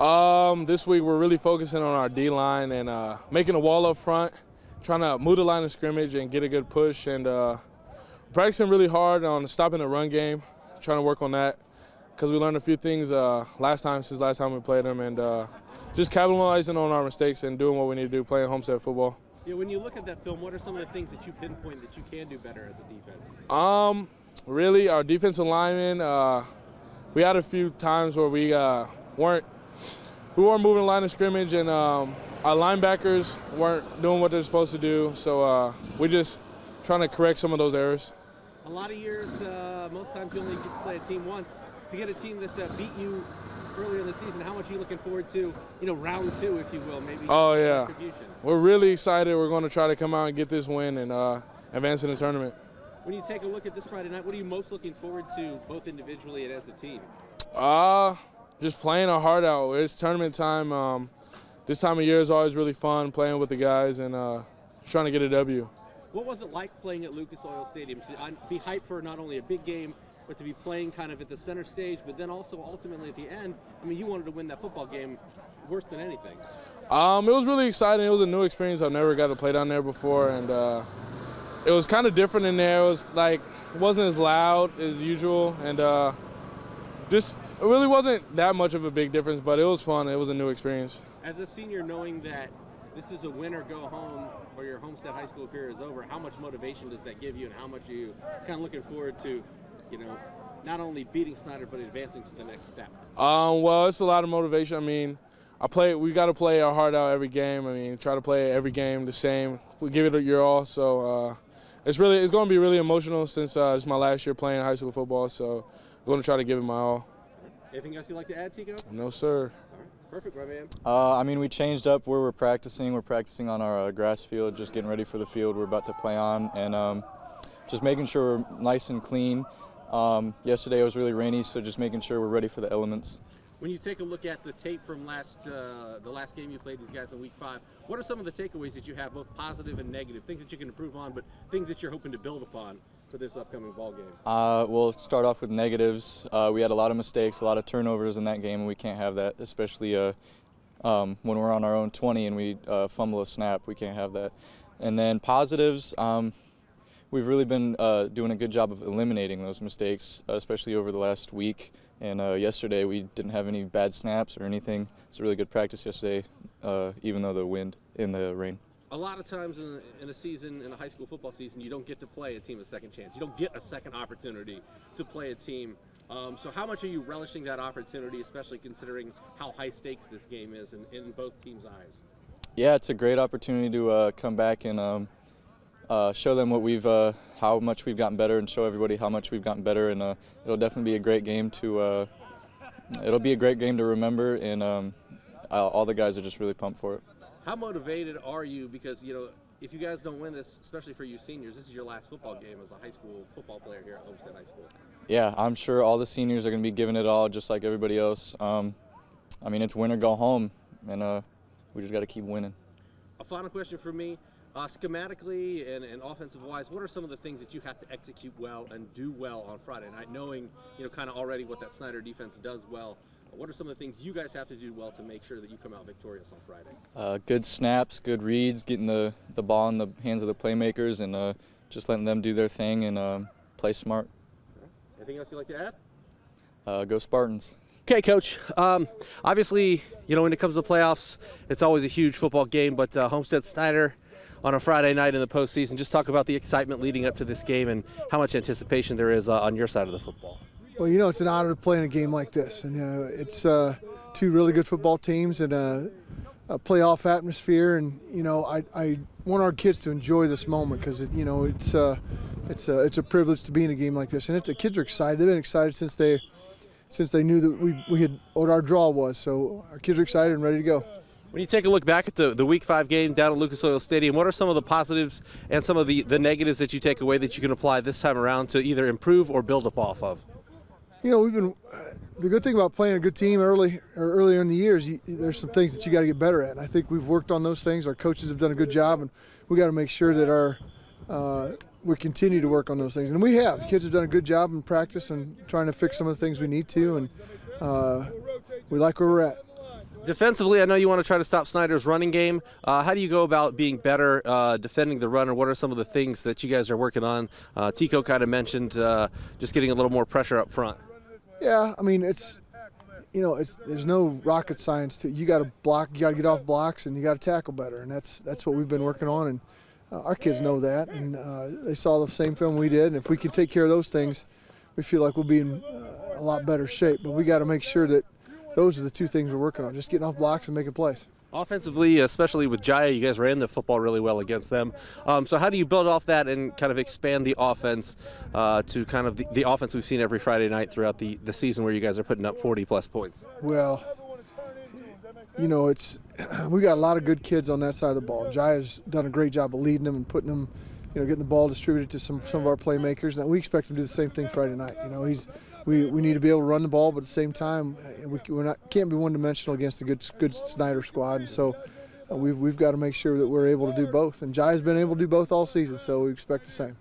This week we're really focusing on our D-line and making a wall up front, trying to move the line of scrimmage and get a good push, and practicing really hard on stopping the run game, trying to work on that because we learned a few things since last time we played them, and just capitalizing on our mistakes and doing what we need to do, playing Homestead football. Yeah, when you look at that film, what are some of the things that you pinpoint that you can do better as a defense? Really, our defensive linemen, we had a few times where we weren't moving the line of scrimmage, and our linebackers weren't doing what they're supposed to do. So we're just trying to correct some of those errors. A lot of years, most times you only get to play a team once. To get a team that beat you earlier in the season, how much are you looking forward to, round two, if you will, maybe? Oh, yeah. We're really excited. We're going to try to come out and get this win and advance in the tournament. When you take a look at this Friday night, what are you most looking forward to, both individually and as a team? Just playing our heart out. It's tournament time. This time of year is always really fun, playing with the guys and trying to get a W. What was it like playing at Lucas Oil Stadium? To be hyped for not only a big game, but to be playing kind of at the center stage, but then also ultimately at the end, I mean, you wanted to win that football game worse than anything. It was really exciting. It was a new experience. I've never got to play down there before, and it was kind of different in there. It was like, it wasn't as loud as usual, and it really wasn't that much of a big difference, but it was fun. It was a new experience. As a senior, knowing that this is a win or go home, or your Homestead High School career is over, how much motivation does that give you, and how much are you kind of looking forward to, not only beating Snyder, but advancing to the next step? Well, it's a lot of motivation. I mean, we got to play our heart out every game. I mean, try to play every game the same. We give it your all. So it's going to be really emotional since it's my last year playing high school football. So we're going to try to give it my all. Anything else you'd like to add, Tico? No, sir. All right. Perfect, my man. I mean, we changed up where we're practicing. We're practicing on our grass field, just getting ready for the field we're about to play on, and just making sure we're nice and clean. Yesterday it was really rainy, so just making sure we're ready for the elements. When you take a look at the tape from the last game you played these guys in Week 5, what are some of the takeaways that you have, both positive and negative, things that you can improve on, but things that you're hoping to build upon for this upcoming ball game? We'll start off with negatives. We had a lot of mistakes, a lot of turnovers in that game, and we can't have that, especially when we're on our own 20 and we fumble a snap. We can't have that. And then positives, we've really been doing a good job of eliminating those mistakes, especially over the last week. And yesterday we didn't have any bad snaps or anything. It's a really good practice yesterday, even though the wind and the rain. A lot of times in a season, in a high school football season, you don't get to play a team a second chance. You don't get a second opportunity to play a team. So how much are you relishing that opportunity, especially considering how high stakes this game is in both teams' eyes? Yeah, it's a great opportunity to come back and show them how much we've gotten better, and show everybody how much we've gotten better. And it'll definitely be a great game to remember, and all the guys are just really pumped for it. How motivated are you? Because if you guys don't win this, especially for you seniors, this is your last football game as a high school football player here at Homestead High School. Yeah, I'm sure all the seniors are going to be giving it all, just like everybody else. I mean, it's win or go home, and we just got to keep winning. A final question for me. Schematically and offensive-wise, what are some of the things that you have to execute well and do well on Friday night, knowing kind of already what that Snyder defense does well? What are some of the things you guys have to do well to make sure that you come out victorious on Friday? Good snaps, good reads, getting the ball in the hands of the playmakers, and just letting them do their thing and play smart. Anything else you'd like to add? Go Spartans. Okay, Coach. Obviously, when it comes to playoffs, it's always a huge football game, but Homestead Snyder on a Friday night in the postseason, just talk about the excitement leading up to this game and how much anticipation there is on your side of the football. Well, it's an honor to play in a game like this, and it's two really good football teams and a playoff atmosphere, and I want our kids to enjoy this moment because it's a privilege to be in a game like this, and the kids are excited. They've been excited since they knew that we had what our draw was, so our kids are excited and ready to go. When you take a look back at the Week 5 game down at Lucas Oil Stadium, what are some of the positives and some of the negatives that you take away that you can apply this time around to either improve or build up off of? We've been the good thing about playing a good team earlier in the year is there's some things that you got to get better at. And I think we've worked on those things. Our coaches have done a good job, and we got to make sure that we continue to work on those things. And we have. The kids have done a good job in practice and trying to fix some of the things we need to, and we like where we're at. Defensively, I know you want to try to stop Snyder's running game. How do you go about being better defending the run, or what are some of the things that you guys are working on? Tico kind of mentioned just getting a little more pressure up front. Yeah, I mean, there's no rocket science to it. You got to block, you got to get off blocks, and you got to tackle better, and that's what we've been working on, and our kids know that, and they saw the same film we did, and if we can take care of those things, we feel like we'll be in a lot better shape. But we got to make sure that those are the two things we're working on, just getting off blocks and making plays. Offensively, especially with Jiya, you guys ran the football really well against them. So how do you build off that and kind of expand the offense to kind of the offense we've seen every Friday night throughout the season, where you guys are putting up 40-plus points? Well, we got a lot of good kids on that side of the ball. Jiya's done a great job of leading them and putting them, getting the ball distributed to some of our playmakers, and we expect him to do the same thing Friday night. We need to be able to run the ball, but at the same time, can't be one-dimensional against a good Snyder squad, and so we've got to make sure that we're able to do both. And Jiya's been able to do both all season, so we expect the same.